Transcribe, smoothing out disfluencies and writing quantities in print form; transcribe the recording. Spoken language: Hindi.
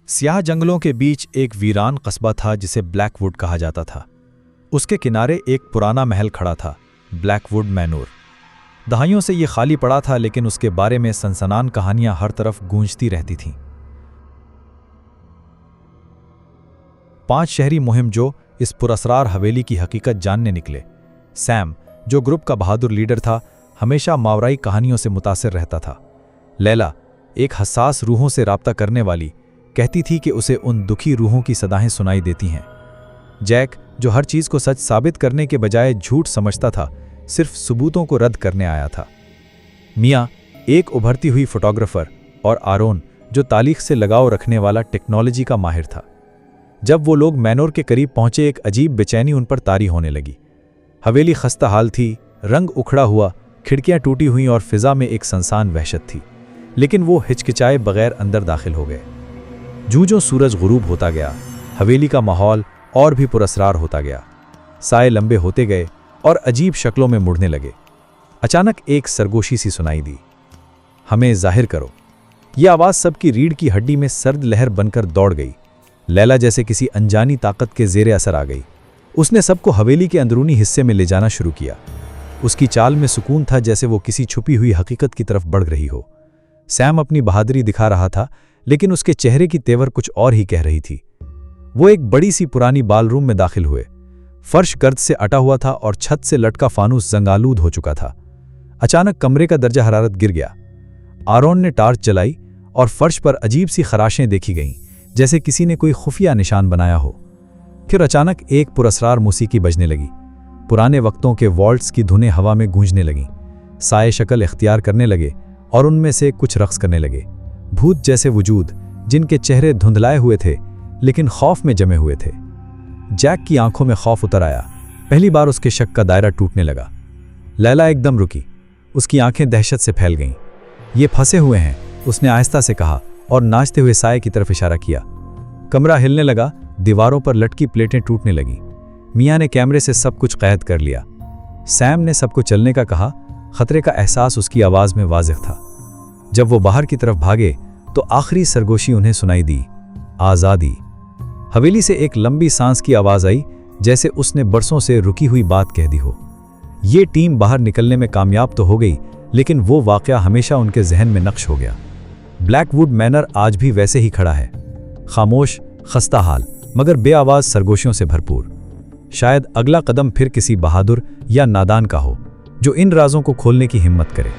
स्याह जंगलों के बीच एक वीरान कस्बा था जिसे ब्लैकवुड कहा जाता था। उसके किनारे एक पुराना महल खड़ा था, ब्लैकवुड मैनोर। दहाइयों से ये खाली पड़ा था, लेकिन उसके बारे में सनसनान कहानियां हर तरफ गूंजती रहती थीं। 5 शहरी मुहिम जो इस पुरस्रार हवेली की हकीकत जानने निकले। सैम, जो ग्रुप का बहादुर लीडर था, हमेशा मावराई कहानियों से मुतासिर रहता था। लैला, एक हसास रूहों से राब्ता करने वाली, कहती थी कि उसे उन दुखी रूहों की सदाएं सुनाई देती हैं। जैक, जो हर चीज़ को सच साबित करने के बजाय झूठ समझता था, सिर्फ सबूतों को रद्द करने आया था। मियाँ, एक उभरती हुई फोटोग्राफर, और आरोन, जो तारीख से लगाव रखने वाला टेक्नोलॉजी का माहिर था। जब वो लोग मैनोर के करीब पहुंचे, एक अजीब बेचैनी उन पर तारी होने लगी। हवेली खस्ता हाल थी, रंग उखड़ा हुआ, खिड़कियां टूटी हुई और फिजा में एक सनसान वहशत थी। लेकिन वो हिचकिचाए बगैर अंदर दाखिल हो गए। जूं सूरज गुरूब होता गया, हवेली का माहौल और भी पुरस्रार होता गया। साए लंबे होते गए और अजीब शक्लों में मुड़ने लगे। अचानक एक सरगोशी सी सुनाई दी, हमें जाहिर करो। यह आवाज़ सबकी रीढ़ की हड्डी में सर्द लहर बनकर दौड़ गई। लैला जैसे किसी अनजानी ताकत के जेरे असर आ गई। उसने सबको हवेली के अंदरूनी हिस्से में ले जाना शुरू किया। उसकी चाल में सुकून था, जैसे वो किसी छुपी हुई हकीकत की तरफ बढ़ रही हो। सैम अपनी बहादुरी दिखा रहा था, लेकिन उसके चेहरे की तेवर कुछ और ही कह रही थी। वो एक बड़ी सी पुरानी बालरूम में दाखिल हुए। फर्श गर्द से अटा हुआ था और छत से लटका फानूस जंगालूद हो चुका था। अचानक कमरे का दर्जा हरारत गिर गया। आरोन ने टार्च जलाई और फर्श पर अजीब सी खराशें देखी गईं, जैसे किसी ने कोई खुफिया निशान बनाया हो। फिर अचानक एक पुरस्रार मौसीकी बजने लगी। पुराने वक्तों के वॉल्ट्स की धुनें हवा में गूंजने लगीं। साए शक्ल इख्तियार करने लगे और उनमें से कुछ रक्स करने लगे। भूत जैसे वजूद, जिनके चेहरे धुंधलाए हुए थे लेकिन खौफ में जमे हुए थे। जैक की आंखों में खौफ उतर आया। पहली बार उसके शक का दायरा टूटने लगा। लैला एकदम रुकी। उसकी आंखें दहशत से फैल गईं। ये फंसे हुए हैं, उसने आहिस्ता से कहा और नाचते हुए साए की तरफ इशारा किया। कमरा हिलने लगा, दीवारों पर लटकी प्लेटें टूटने लगीं। मियाँ ने कैमरे से सब कुछ कैद कर लिया। सैम ने सबको चलने का कहा। खतरे का एहसास उसकी आवाज़ में वाज़िह था। जब वो बाहर की तरफ भागे तो आखिरी सरगोशी उन्हें सुनाई दी, आज़ादी। हवेली से एक लंबी सांस की आवाज़ आई, जैसे उसने बरसों से रुकी हुई बात कह दी हो। ये टीम बाहर निकलने में कामयाब तो हो गई, लेकिन वो वाक़या हमेशा उनके जहन में नक्श हो गया। ब्लैकवुड मैनर आज भी वैसे ही खड़ा है, खामोश, खस्ता हाल, मगर बेआवाज़ सरगोशियों से भरपूर। शायद अगला कदम फिर किसी बहादुर या नादान का हो, जो इन राजों को खोलने की हिम्मत करे।